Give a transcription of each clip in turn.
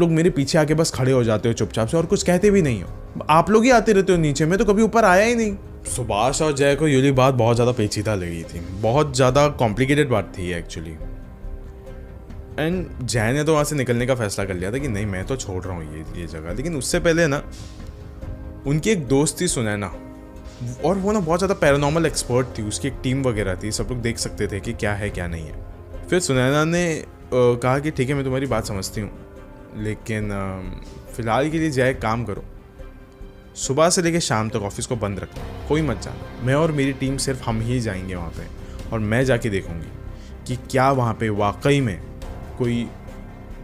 आप लोग मेरे पीछे आके बस खड़े हो जाते हो चुपचाप से और कुछ कहते भी नहीं हो। आप लोग ही आते रहते हो नीचे, में तो कभी ऊपर आया ही नहीं। सुभाष और जय को ये वाली बात बहुत ज़्यादा पेचीदा लगी थी, बहुत ज़्यादा कॉम्प्लिकेटेड बात थी एक्चुअली। एंड जय ने तो वहाँ से निकलने का फैसला कर लिया था कि नहीं मैं तो छोड़ रहा हूँ ये जगह। लेकिन उससे पहले ना उनकी एक दोस्त थी सुनैना, और वो ना बहुत ज़्यादा पैरानॉर्मल एक्सपर्ट थी, उसकी एक टीम वगैरह थी, सब लोग देख सकते थे कि क्या है क्या नहीं है। फिर सुनैना ने कहा कि ठीक है मैं तुम्हारी बात समझती हूँ, लेकिन फ़िलहाल के लिए जय काम करो, सुबह से लेकर शाम तक ऑफिस को बंद रखना, कोई मत जाना। मैं और मेरी टीम सिर्फ हम ही जाएंगे वहाँ पे, और मैं जाके देखूँगी कि क्या वहाँ पे वाकई में कोई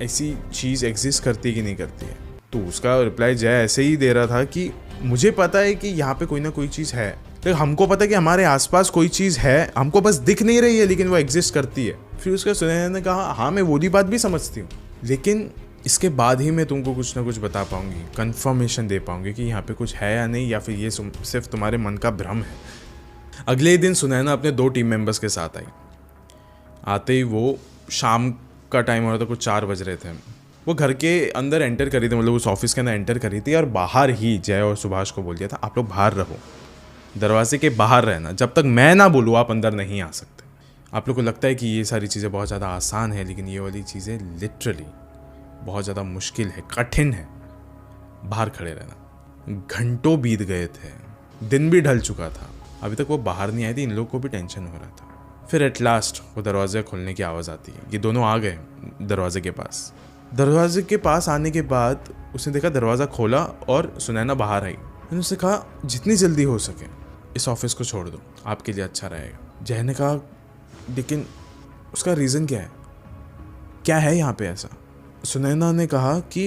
ऐसी चीज़ एग्जिस्ट करती है कि नहीं करती है। तो उसका रिप्लाई जय ऐसे ही दे रहा था कि मुझे पता है कि यहाँ पे कोई ना कोई चीज़ है, तो हमको पता है कि हमारे आसपास कोई चीज़ है, हमको बस दिख नहीं रही है लेकिन वो एग्जिस्ट करती है। फिर उसका सुनैना ने कहा हाँ मैं वो बात भी समझती हूँ, लेकिन इसके बाद ही मैं तुमको कुछ ना कुछ बता पाऊंगी, कंफर्मेशन दे पाऊंगी कि यहाँ पे कुछ है या नहीं, या फिर ये सिर्फ तुम्हारे मन का भ्रम है। अगले दिन सुनैना अपने 2 टीम मेंबर्स के साथ आई। आते ही वो शाम का टाइम हो रहा था, कुछ 4 बज रहे थे। वो घर के अंदर एंटर करी थी, मतलब उस ऑफिस के अंदर एंटर करी थी, और बाहर ही जय और सुभाष को बोल दिया था आप लोग बाहर रहो, दरवाजे के बाहर रहना, जब तक मैं ना बोलूँ आप अंदर नहीं आ सकते। आप लोग को लगता है कि ये सारी चीज़ें बहुत ज़्यादा आसान है, लेकिन ये वाली चीज़ें लिटरली बहुत ज़्यादा मुश्किल है, कठिन है। बाहर खड़े रहना। घंटों बीत गए थे, दिन भी ढल चुका था, अभी तक वो बाहर नहीं आई थी। इन लोग को भी टेंशन हो रहा था। फिर एट लास्ट वो दरवाजे खोलने की आवाज़ आती है। ये दोनों आ गए दरवाजे के पास। दरवाजे के पास आने के बाद उसने देखा, दरवाज़ा खोला और सुनैना बाहर आई। मैंने उससे कहा जितनी जल्दी हो सके इस ऑफिस को छोड़ दो, आपके लिए अच्छा रहेगा। जय ने कहा लेकिन उसका रीज़न क्या है यहाँ पे ऐसा? सुनैना ने कहा कि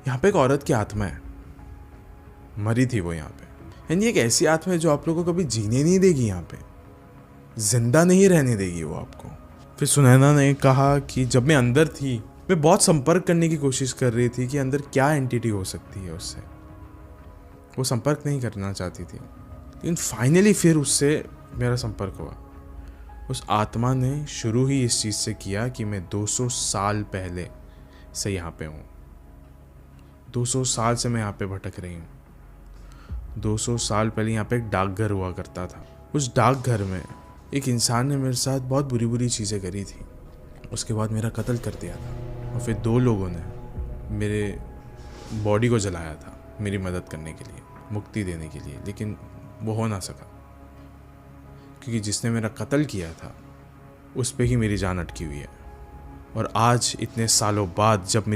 यहाँ पे एक औरत की आत्मा है, मरी थी वो यहाँ पे, एंड ये एक ऐसी आत्मा है जो आप लोगों को कभी जीने नहीं देगी, यहाँ पे जिंदा नहीं रहने देगी वो आपको। फिर सुनैना ने कहा कि जब मैं अंदर थी मैं बहुत संपर्क करने की कोशिश कर रही थी कि अंदर क्या एंटिटी हो सकती है उससे, वो संपर्क नहीं करना चाहती थी, लेकिन फाइनली फिर उससे मेरा संपर्क हुआ। उस आत्मा ने शुरू ही इस चीज़ से किया कि मैं 200 साल पहले से यहाँ पे हूँ। 200 साल से मैं यहाँ पे भटक रही हूँ। 200 साल पहले यहाँ पे एक डाकघर हुआ करता था। उस डाकघर में एक इंसान ने मेरे साथ बहुत बुरी बुरी चीज़ें करी थी। उसके बाद मेरा कत्ल कर दिया था, और फिर 2 लोगों ने मेरे बॉडी को जलाया था मेरी मदद करने के लिए, मुक्ति देने के लिए, लेकिन वो हो ना सका, क्योंकि जिसने मेरा कत्ल किया था उस पे ही मेरी जान अटकी हुई है। और आज इतने सालों बाद जब मेरी